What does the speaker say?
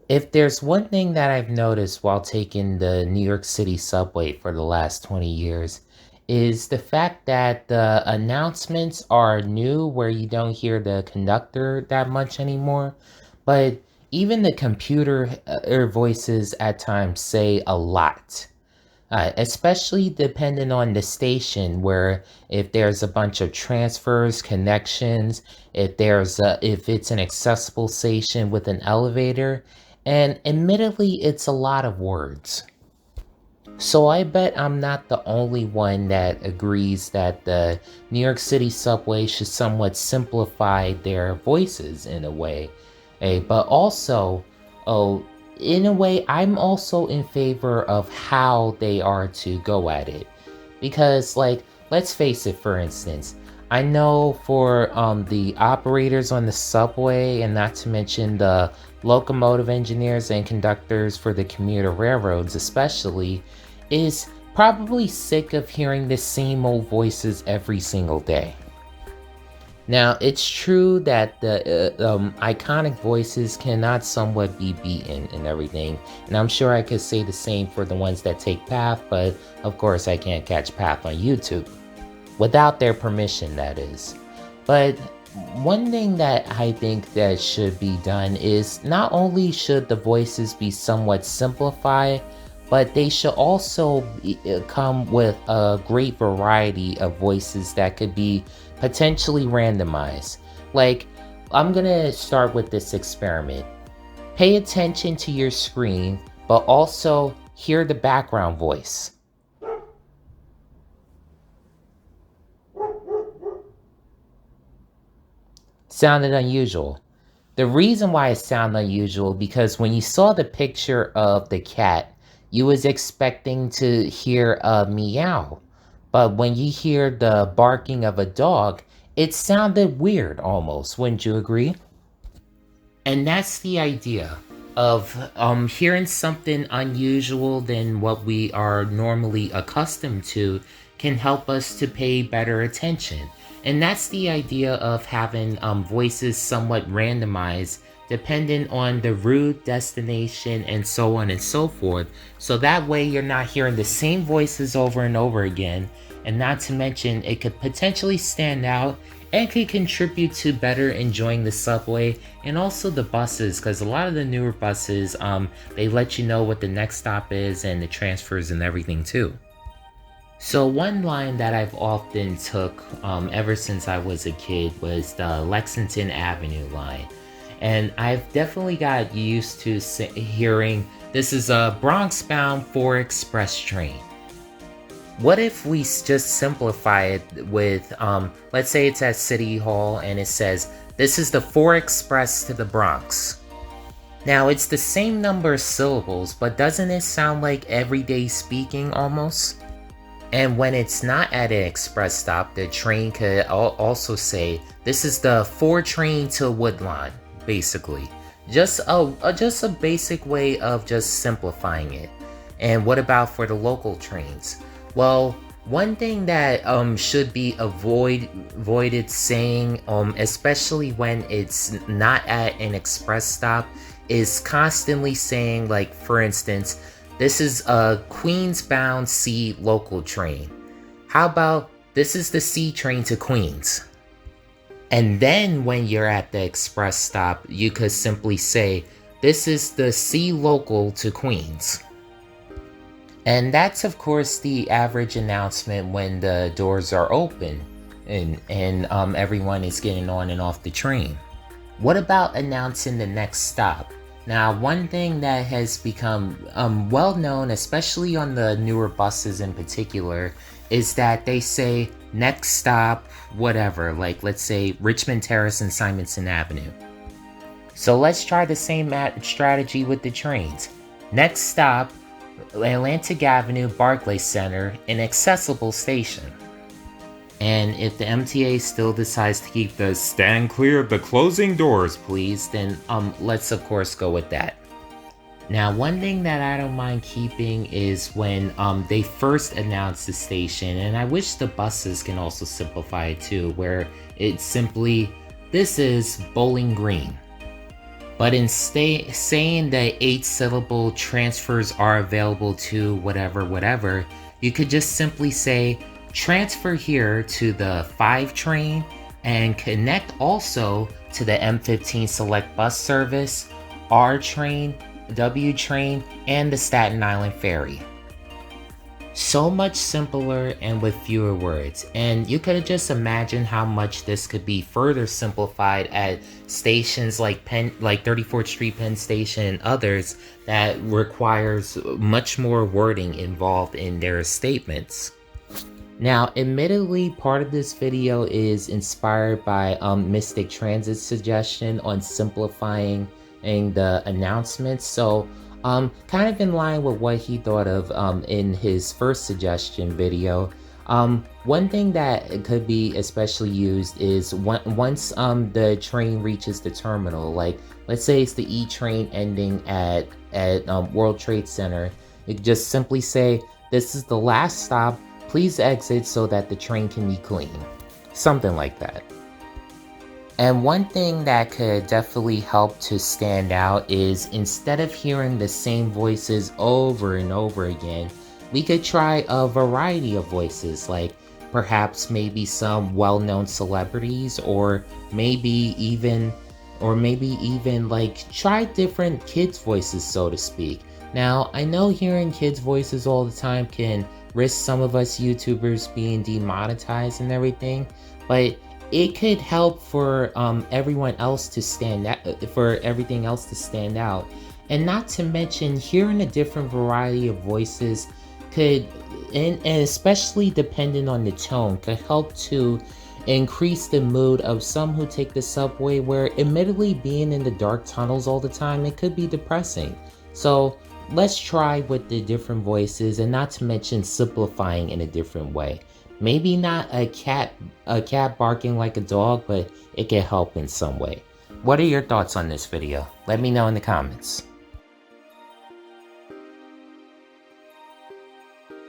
If there's one thing that I've noticed while taking the New York City subway for the last 20 years, is the fact that the announcements are new where you don't hear the conductor that much anymore. But even the computer voices at times say a lot. Especially depending on the station, where if there's a bunch of transfers, connections, if it's an accessible station with an elevator, and admittedly, it's a lot of words. So I bet I'm not the only one that agrees that the New York City subway should somewhat simplify their voices in a way. But also, oh, in a way, I'm also in favor of how they are to go at it. Because, like, let's face it, for instance, I know for the operators on the subway, and not to mention the locomotive engineers and conductors for the commuter railroads, especially, is probably sick of hearing the same old voices every single day. Now, it's true that the iconic voices cannot somewhat be beaten and everything, and I'm sure I could say the same for the ones that take Path, but of course I can't catch Path on YouTube. Without their permission, that is. But one thing that I think that should be done is not only should the voices be somewhat simplified, but they should also come with a great variety of voices that could be potentially randomized. Like, I'm gonna start with this experiment. Pay attention to your screen, but also hear the background voice. Sounded unusual. The reason why it sounded unusual because when you saw the picture of the cat, you was expecting to hear a meow. But when you hear the barking of a dog, it sounded weird almost, wouldn't you agree? And that's the idea of hearing something unusual than what we are normally accustomed to can help us to pay better attention. And that's the idea of having voices somewhat randomized dependent on the route, destination, and so on and so forth. So that way you're not hearing the same voices over and over again. And not to mention, it could potentially stand out and could contribute to better enjoying the subway and also the buses, because a lot of the newer buses, they let you know what the next stop is and the transfers and everything too. So one line that I've often took ever since I was a kid was the Lexington Avenue line. And I've definitely got used to hearing, this is a Bronx-bound 4 express train. What if we just simplify it with, let's say it's at City Hall and it says, this is the 4 express to the Bronx. Now it's the same number of syllables, but doesn't it sound like everyday speaking almost? And when it's not at an express stop, the train could also say, this is the 4 train to Woodlawn, basically. Just a basic way of just simplifying it. And what about for the local trains? Well, one thing that should be avoided saying, especially when it's not at an express stop, is constantly saying, like, for instance, this is a Queens-bound C local train. How about, this is the C train to Queens? And then when you're at the express stop, you could simply say, this is the C local to Queens. And that's of course the average announcement when the doors are open and everyone is getting on and off the train. What about announcing the next stop? Now, one thing that has become well known, especially on the newer buses in particular, is that they say next stop, whatever, like let's say Richmond Terrace and Simonson Avenue. So let's try the same strategy with the trains. Next stop, Atlantic Avenue, Barclays Center, an accessible station. And if the MTA still decides to keep the stand clear of the closing doors, please, then let's of course go with that. Now, one thing that I don't mind keeping is when they first announce the station, and I wish the buses can also simplify it too, where it's simply, this is Bowling Green. But instead saying the 8-syllable transfers are available to whatever, you could just simply say transfer here to the 5 train and connect also to the M15 Select Bus Service, R train, W train, and the Staten Island Ferry. So much simpler and with fewer words, and you could just imagine how much this could be further simplified at stations like Penn, like 34th Street Penn Station and others that requires much more wording involved in their statements. Now, admittedly, part of this video is inspired by Mystic Transit's suggestion on simplifying the announcements, so kind of in line with what he thought of in his first suggestion video. One thing that could be especially used is once the train reaches the terminal, like let's say it's the E train ending at World Trade Center, you could just simply say, "This is the last stop, please exit so that the train can be clean." Something like that. And one thing that could definitely help to stand out is instead of hearing the same voices over and over again, we could try a variety of voices, like perhaps maybe some well-known celebrities, or maybe even like try different kids' voices, so to speak. Now, I know hearing kids' voices all the time can risk some of us YouTubers being demonetized and everything, but it could help for everyone else to stand out, for everything else to stand out. And not to mention, hearing a different variety of voices could, and especially depending on the tone, could help to increase the mood of some who take the subway, where admittedly being in the dark tunnels all the time, it could be depressing. So let's try with the different voices, and not to mention simplifying in a different way. Maybe not a cat barking like a dog, but it can help in some way. What are your thoughts on this video? Let me know in the comments.